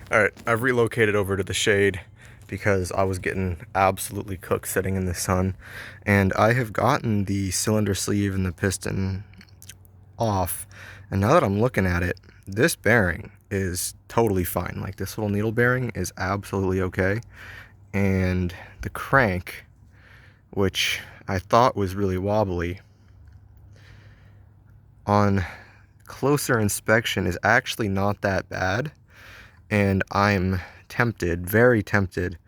All right, I've relocated over to the shade because I was getting absolutely cooked sitting in the sun, and I have gotten the cylinder sleeve and the piston off, and now that I'm looking at it, this bearing is totally fine. Like, this little needle bearing is absolutely okay, and the crank, which I thought was really wobbly, on closer inspection is actually not that bad. And I'm tempted, very tempted,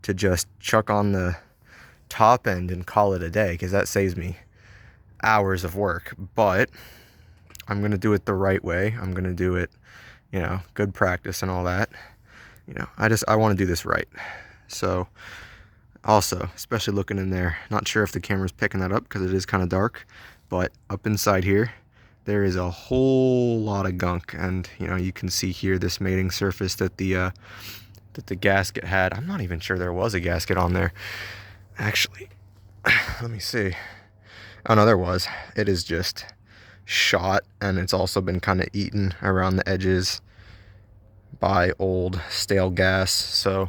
to just chuck on the top end and call it a day, because that saves me hours of work. But I'm going to do it the right way. I'm going to do it, good practice and all that. I want to do this right. So also, especially looking in there, not sure if the camera's picking that up because it is kind of dark, but up inside here, there is a whole lot of gunk. And you can see here this mating surface that the gasket had. I'm not even sure there was a gasket on there, actually. Let me see. Oh no, there was. It is just shot, and it's also been kind of eaten around the edges by old stale gas. So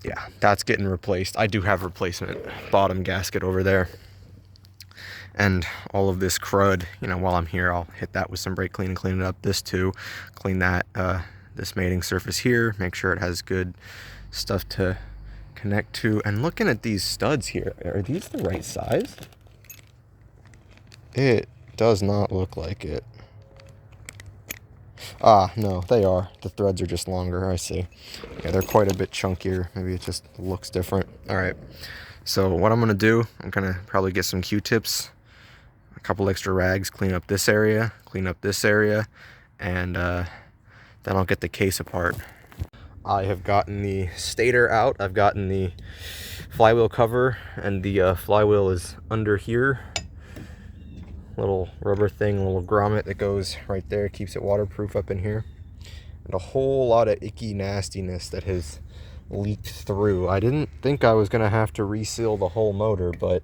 yeah, that's getting replaced. I do have replacement bottom gasket over there. And all of this crud, while I'm here, I'll hit that with some brake clean and clean it up. This too, clean that, this mating surface here, make sure it has good stuff to connect to. And looking at these studs here, are these the right size? It does not look like it. Ah, no, they are. The threads are just longer, I see. Yeah, they're quite a bit chunkier. Maybe it just looks different. All right, so what I'm gonna do, I'm gonna probably get some Q-tips, a couple extra rags, clean up this area, and then I'll get the case apart. I have gotten the stator out. I've gotten the flywheel cover, and the flywheel is under here. Little rubber thing, a little grommet that goes right there, keeps it waterproof up in here. And a whole lot of icky nastiness that has leaked through. I didn't think I was gonna have to reseal the whole motor, but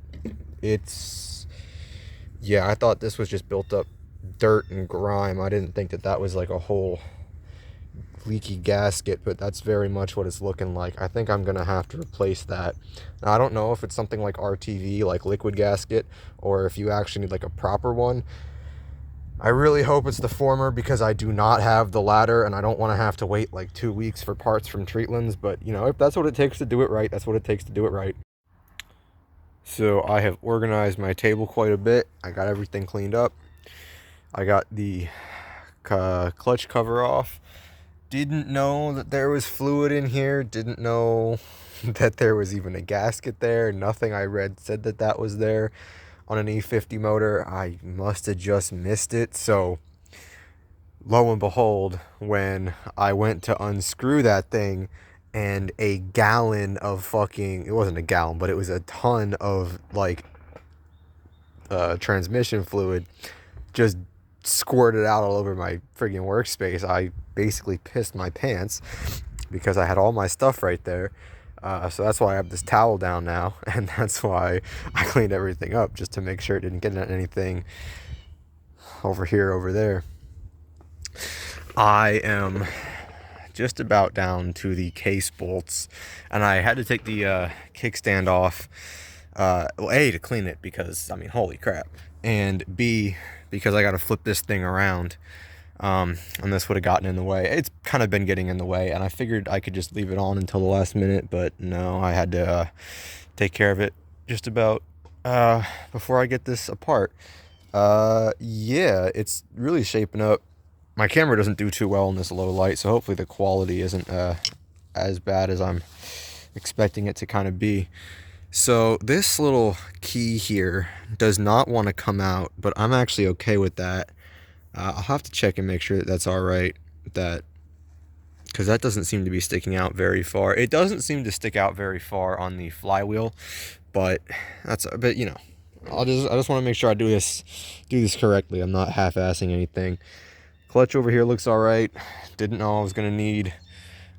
yeah, I thought this was just built up dirt and grime. I didn't think that was like a whole leaky gasket, but that's very much what it's looking like. I think I'm gonna have to replace that. Now, I don't know if it's something like RTV, like liquid gasket, or if you actually need like a proper one. I really hope it's the former, because I do not have the latter, and I don't want to have to wait like 2 weeks for parts from Treatlands. But if that's what it takes to do it right, that's what it takes to do it right. So I have organized my table quite a bit. I got everything cleaned up. I got the clutch cover off. Didn't know that there was fluid in here. Didn't know that there was even a gasket there. Nothing I read said that was there on an E50 motor. I must have just missed it. So lo and behold, when I went to unscrew that thing, and a gallon of fucking, it wasn't a gallon, but it was a ton of like transmission fluid just squirted out all over my friggin' workspace. I basically pissed my pants because I had all my stuff right there. So that's why I have this towel down now, and that's why I cleaned everything up, just to make sure it didn't get anything over here, over there. I am just about down to the case bolts, and I had to take the kickstand off, well, A, to clean it, because I mean, holy crap, and B, because I got to flip this thing around, and this would have gotten in the way. It's kind of been getting in the way, and I figured I could just leave it on until the last minute, but no, I had to take care of it just about before I get this apart. Yeah, it's really shaping up. My camera doesn't do too well in this low light, so hopefully the quality isn't as bad as I'm expecting it to kind of be. So this little key here does not want to come out, but I'm actually okay with that. I'll have to check and make sure that that's all right, because that doesn't seem to be sticking out very far. It doesn't seem to stick out very far on the flywheel, but I just want to make sure I do this correctly. I'm not half-assing anything. Clutch over here looks all right. Didn't know I was going to need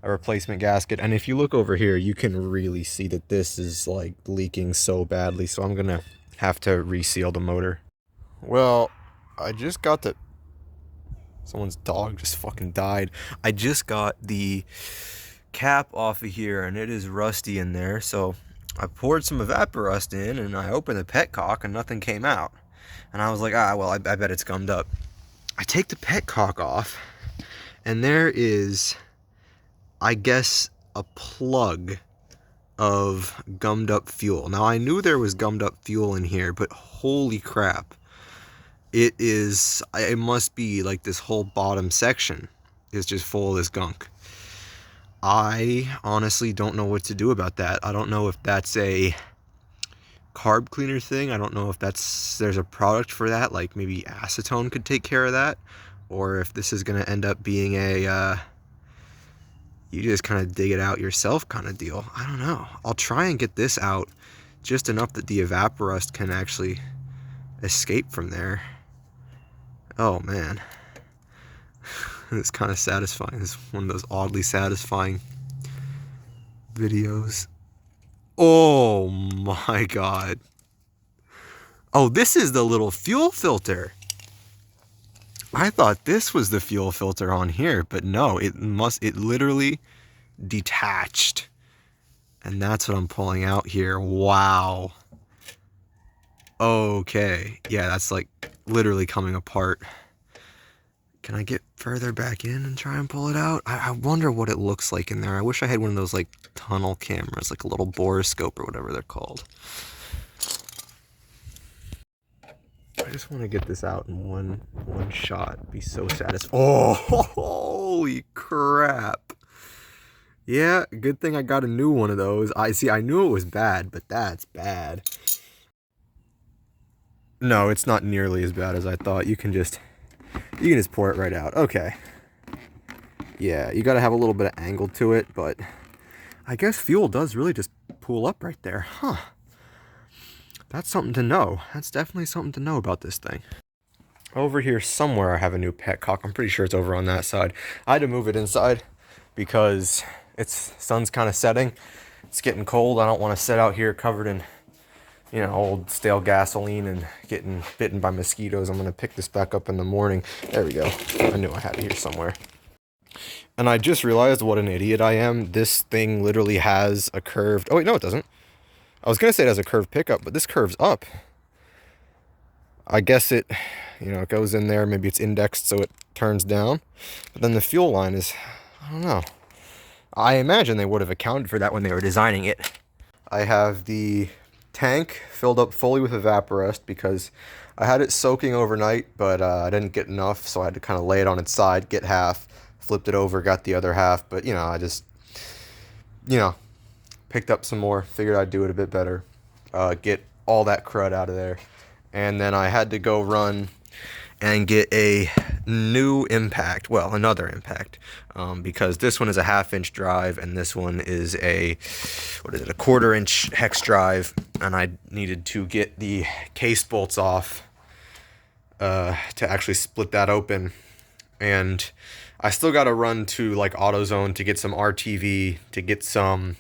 a replacement gasket. And if you look over here, you can really see that this is like leaking so badly. So I'm going to have to reseal the motor. Well, I just got the Someone's dog just fucking died. I just got the cap off of here and it is rusty in there, so I poured some Evaporust in and I opened the petcock and nothing came out. And I was like, well, I bet it's gummed up. I take the petcock off and there is, I guess, a plug of gummed up fuel. Now I knew there was gummed up fuel in here, but holy crap. It must be like this whole bottom section is just full of this gunk. I honestly don't know what to do about that. I don't know if that's a carb cleaner thing. I don't know if there's a product for that, like maybe acetone could take care of that, or if this is going to end up being a you just kind of dig it out yourself kind of deal. I don't know. I'll try and get this out just enough that the Evaporust can actually escape from there. Oh man. It's kind of satisfying. It's one of those oddly satisfying videos. Oh my god. Oh, this is the little fuel filter. I thought this was the fuel filter on here, but no, it literally detached. And that's what I'm pulling out here. Wow. Okay. Yeah, that's like literally coming apart. Can I get further back in and try and pull it out? I wonder what it looks like in there. I wish I had one of those like tunnel cameras, like a little borescope or whatever they're called. I just want to get this out in one shot. It'd be so satisfying. Oh, holy crap. Yeah, good thing I got a new one of those. I knew it was bad, but that's bad. No, it's not nearly as bad as I thought. You can just pour it right out. Okay. Yeah, you gotta have a little bit of angle to it, but I guess fuel does really just pool up right there. Huh. That's something to know. That's definitely something to know about this thing. Over here somewhere I have a new petcock. I'm pretty sure it's over on that side. I had to move it inside because sun's kind of setting. It's getting cold. I don't want to sit out here covered in, you know, old stale gasoline and getting bitten by mosquitoes. I'm going to pick this back up in the morning. There we go. I knew I had it here somewhere. And I just realized what an idiot I am. This thing literally has a curved... Oh, wait, no, it doesn't. I was going to say it has a curved pickup, but this curves up. I guess it, you know, it goes in there. Maybe it's indexed so it turns down. But then the fuel line is... I don't know. I imagine they would have accounted for that when they were designing it. I have the tank filled up fully with Evaporust because I had it soaking overnight, but I didn't get enough, so I had to kind of lay it on its side, get half, flipped it over, got the other half. But, you know, I just, you know, picked up some more, figured I'd do it a bit better, get all that crud out of there. And then I had to go run and get a new impact, well, another impact, because this one is a 1/2-inch drive and this one is a 1/4-inch hex drive, and I needed to get the case bolts off to actually split that open. And I still got to run to like AutoZone to get some RTV, to get some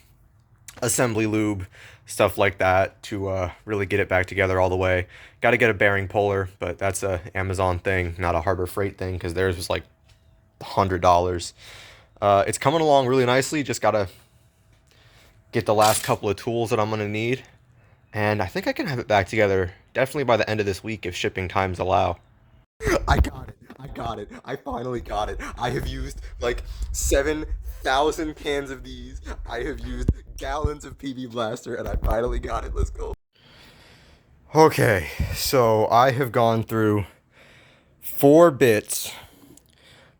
assembly lube, stuff like that, to really get it back together all the way. Got to get a bearing puller, but that's a Amazon thing, not a Harbor Freight thing, because theirs was like $100. It's coming along really nicely. Just got to get the last couple of tools that I'm going to need, and I think I can have it back together definitely by the end of this week if shipping times allow. I got it. I got it. I finally got it. I have used like 7,000 cans of these. I have used gallons of PB Blaster, and I finally got it. Let's go. Okay, so I have gone through 4 bits,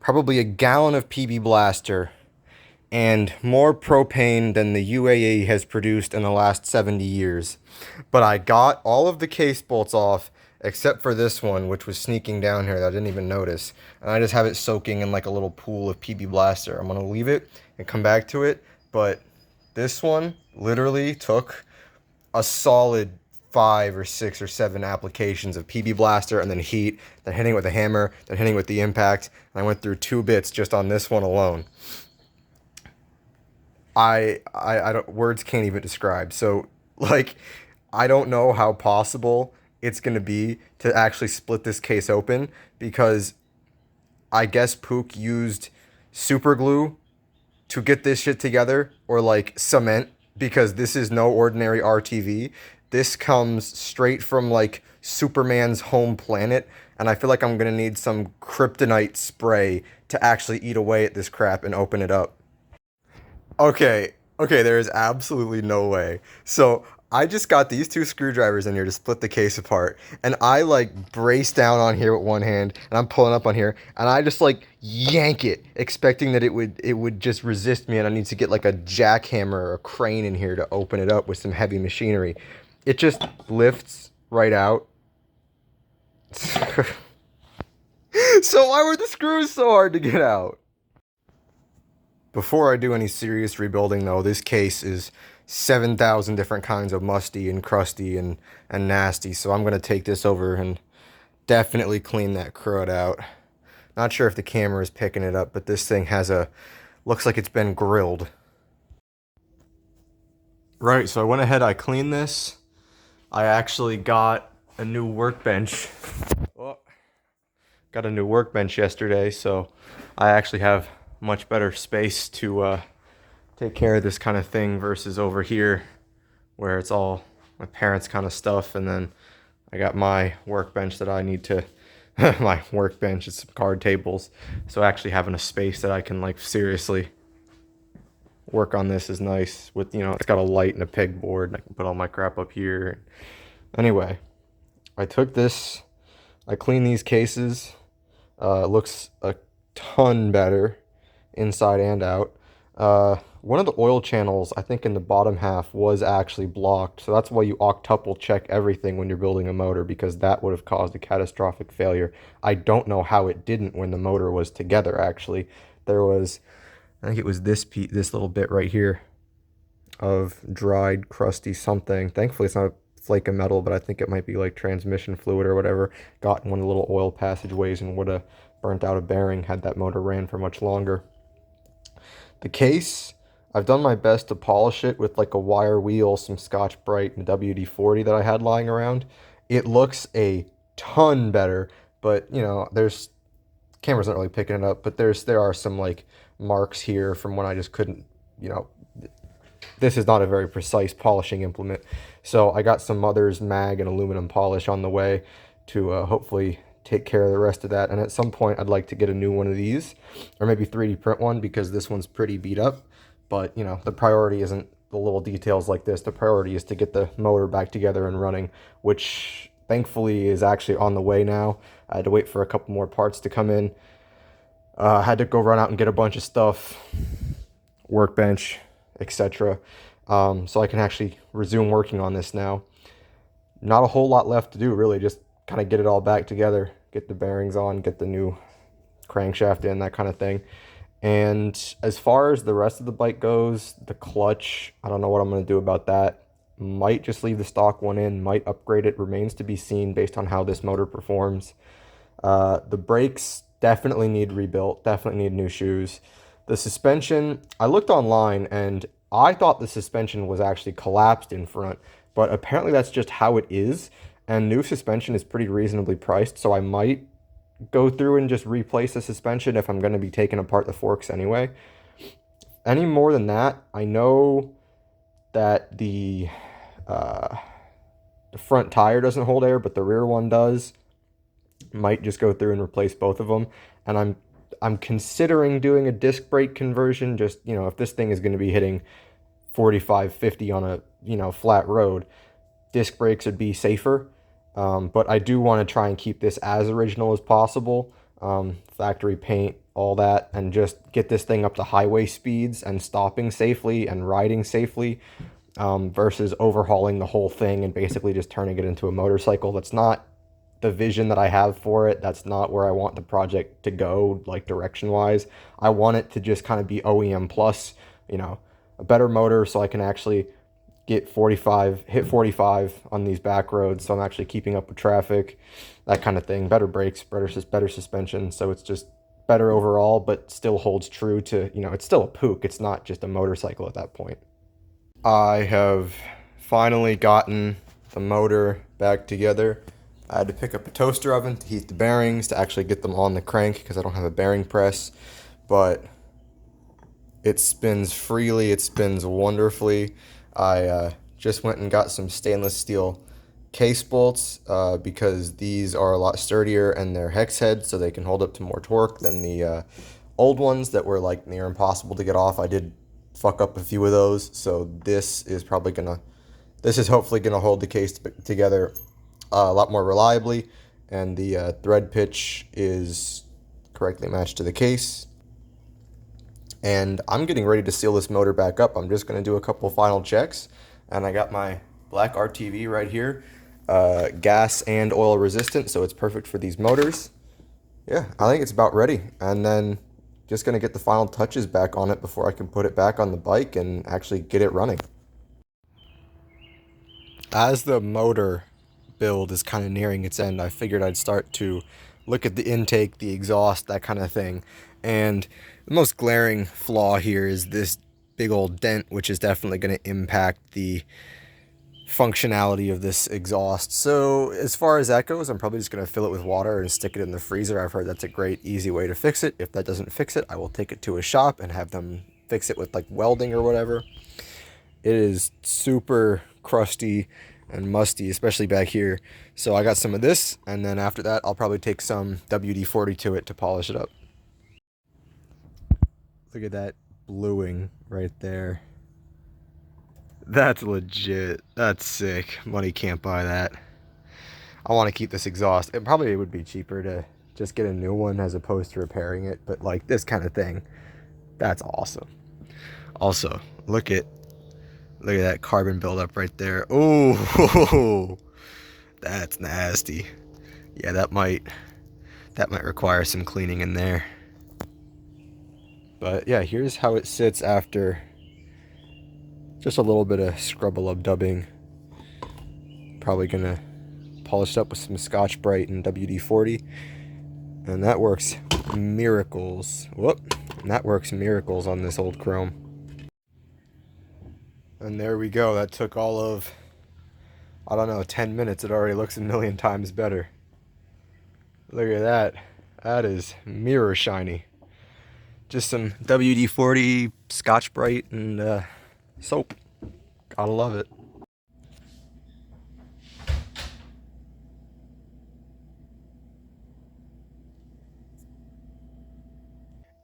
probably a gallon of PB Blaster, and more propane than the UAE has produced in the last 70 years. But I got all of the case bolts off, except for this one, which was sneaking down here that I didn't even notice. And I just have it soaking in like a little pool of PB Blaster. I'm going to leave it and come back to it. But this one literally took a solid 5 or 6 or 7 applications of PB Blaster and then heat, then hitting it with a hammer, then hitting it with the impact. And I went through 2 bits just on this one alone. I don't, words can't even describe. So like, I don't know how possible it's going to be to actually split this case open, because I guess Puch used super glue to get this shit together, or like cement, because this is no ordinary RTV. This comes straight from like Superman's home planet, and I feel like I'm gonna need some kryptonite spray to actually eat away at this crap and open it up. Okay, okay, there is absolutely no way. So I just got these two screwdrivers in here to split the case apart, and I like brace down on here with one hand, and I'm pulling up on here, and I just like yank it, expecting that it would just resist me, and I need to get like a jackhammer or a crane in here to open it up with some heavy machinery. It just lifts right out. So why were the screws so hard to get out? Before I do any serious rebuilding, though, this case is 7,000 different kinds of musty and crusty and nasty, so I'm going to take this over and definitely clean that crud out. Not sure if the camera is picking it up, but this thing has looks like it's been grilled. Right, so I went ahead, I cleaned this. I actually got a new workbench. Oh, got a new workbench yesterday, so I actually have much better space to take care of this kind of thing versus over here where it's all my parents' kind of stuff, and then I got my workbench that I need to my workbench, it's some card tables, so actually having a space that I can like seriously work on this is nice. With, you know, it's got a light and a pegboard, and I can put all my crap up here. Anyway, I took this, I cleaned these cases. It looks a ton better inside and out. One of the oil channels, I think in the bottom half, was actually blocked. So that's why you octuple check everything when you're building a motor, because that would have caused a catastrophic failure. I don't know how it didn't when the motor was together, actually. There was, I think it was this little bit right here of dried, crusty something. Thankfully, it's not a flake of metal, but I think it might be like transmission fluid or whatever. Got in one of the little oil passageways and would have burnt out a bearing had that motor ran for much longer. The case, I've done my best to polish it with like a wire wheel, some Scotch-Brite, and WD-40 that I had lying around. It looks a ton better, but you know, there's camera's not really picking it up, but there are some like marks here from when I just couldn't, you know, this is not a very precise polishing implement. So I got some Mother's mag and aluminum polish on the way to hopefully take care of the rest of that. And at some point I'd like to get a new one of these, or maybe 3D print one, because this one's pretty beat up. But you know, the priority isn't the little details like this. The priority is to get the motor back together and running, which thankfully is actually on the way now. I had to wait for a couple more parts to come in. I had to go run out and get a bunch of stuff, workbench, etc. So I can actually resume working on this now. Not a whole lot left to do, really, just kind of get it all back together, get the bearings on, get the new crankshaft in, that kind of thing. And as far as the rest of the bike goes, the clutch, I don't know what I'm going to do about that. Might just leave the stock one in, might upgrade it, remains to be seen based on how this motor performs. The brakes definitely need rebuilt, definitely need new shoes. The suspension, I looked online and I thought the suspension was actually collapsed in front, but apparently that's just how it is, and new suspension is pretty reasonably priced, so I might go through and just replace the suspension if I'm going to be taking apart the forks anyway. Any more than that, I know that the front tire doesn't hold air, but the rear one does. Might just go through and replace both of them, and I'm considering doing a disc brake conversion. Just, you know, if this thing is going to be hitting 45, 50 on a, you know, flat road, disc brakes would be safer. But I do want to try and keep this as original as possible. Factory paint, all that, and just get this thing up to highway speeds and stopping safely and riding safely, versus overhauling the whole thing and basically just turning it into a motorcycle. That's not the vision that I have for it. That's not where I want the project to go, like direction wise. I want it to just kind of be OEM plus, you know, a better motor so I can actually get 45, hit 45 on these back roads, so I'm actually keeping up with traffic, that kind of thing. Better brakes, better suspension, so it's just better overall, but still holds true to, you know, it's still a Puch. It's not just a motorcycle at that point. I have finally gotten the motor back together. I had to pick up a toaster oven to heat the bearings to actually get them on the crank because I don't have a bearing press. But it spins freely, it spins wonderfully. I just went and got some stainless steel case bolts because these are a lot sturdier and they're hex head, so they can hold up to more torque than the old ones that were like near impossible to get off. I did fuck up a few of those, so this is hopefully gonna hold the case together a lot more reliably, and the thread pitch is correctly matched to the case. And I'm getting ready to seal this motor back up. I'm just going to do a couple final checks. And I got my black RTV right here, gas and oil resistant, so it's perfect for these motors. Yeah, I think it's about ready. And then just going to get the final touches back on it before I can put it back on the bike and actually get it running. As the motor build is kind of nearing its end, I figured I'd start to look at the intake, the exhaust, that kind of thing. And the most glaring flaw here is this big old dent, which is definitely going to impact the functionality of this exhaust. So as far as that goes, I'm probably just going to fill it with water and stick it in the freezer. I've heard that's a great, easy way to fix it. If that doesn't fix it, I will take it to a shop and have them fix it with like welding or whatever. It is super crusty and musty, especially back here. So I got some of this, and then after that, I'll probably take some WD-40 to it to polish it up. Look at that bluing right there. That's legit. That's sick. Money can't buy that. I want to keep this exhaust. It probably would be cheaper to just get a new one as opposed to repairing it, but like this kind of thing, that's awesome. Also, look at that carbon buildup right there. Oh, that's nasty. Yeah, that might require some cleaning in there. But yeah, here's how it sits after just a little bit of scrub-a-lub dubbing. Probably gonna polish it up with some Scotch-Brite and WD-40, and that works miracles. Whoop, and that works miracles on this old chrome. And there we go. That took all of, I don't know, 10 minutes. It already looks a million times better. Look at that. That is mirror shiny. Just some WD-40, Scotch-Brite, and soap. Gotta love it.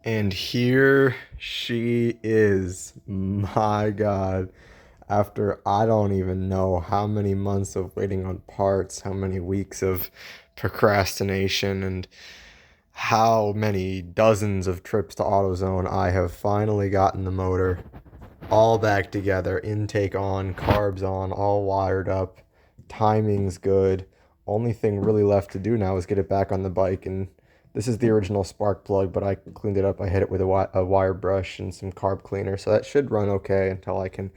And here she is. My God. After I don't even know how many months of waiting on parts, how many weeks of procrastination, and how many dozens of trips to AutoZone, I have finally gotten the motor all back together, intake on, carbs on, all wired up, timing's good. Only thing really left to do now is get it back on the bike, and this is the original spark plug, but I cleaned it up. I hit it with a wire brush and some carb cleaner, so that should run okay until I can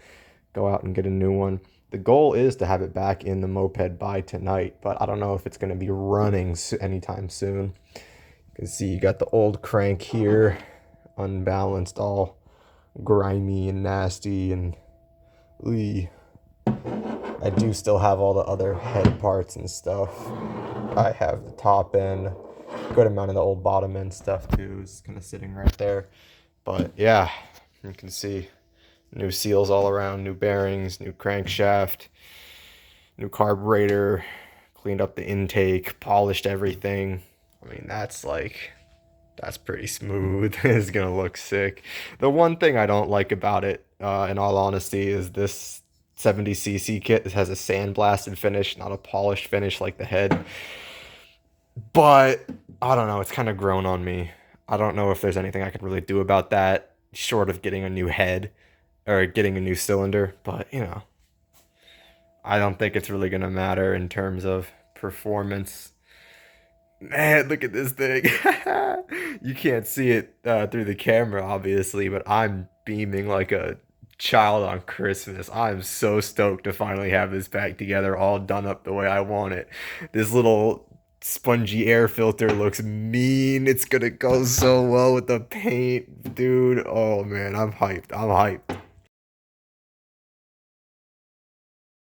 go out and get a new one. The goal is to have it back in the moped by tonight, but I don't know if it's going to be running anytime soon. You can see you got the old crank here, unbalanced, all grimy and nasty, and I do still have all the other head parts and stuff. I have the top end, good amount of the old bottom end stuff too is kind of sitting right there. But yeah, you can see new seals all around, new bearings, new crankshaft, new carburetor, cleaned up the intake, polished everything. I mean, that's pretty smooth. It's gonna look sick. The one thing I don't like about it, in all honesty, is this 70cc kit. This has a sandblasted finish, not a polished finish like the head. But I don't know, it's kind of grown on me. I don't know if there's anything I could really do about that, short of getting a new head or getting a new cylinder. But, you know, I don't think it's really going to matter in terms of performance. Man, look at this thing. You can't see it through the camera, obviously, but I'm beaming like a child on Christmas. I'm so stoked to finally have this back together, all done up the way I want it. This little spongy air filter looks mean. It's gonna go so well with the paint, dude. Oh man, I'm hyped. I'm hyped.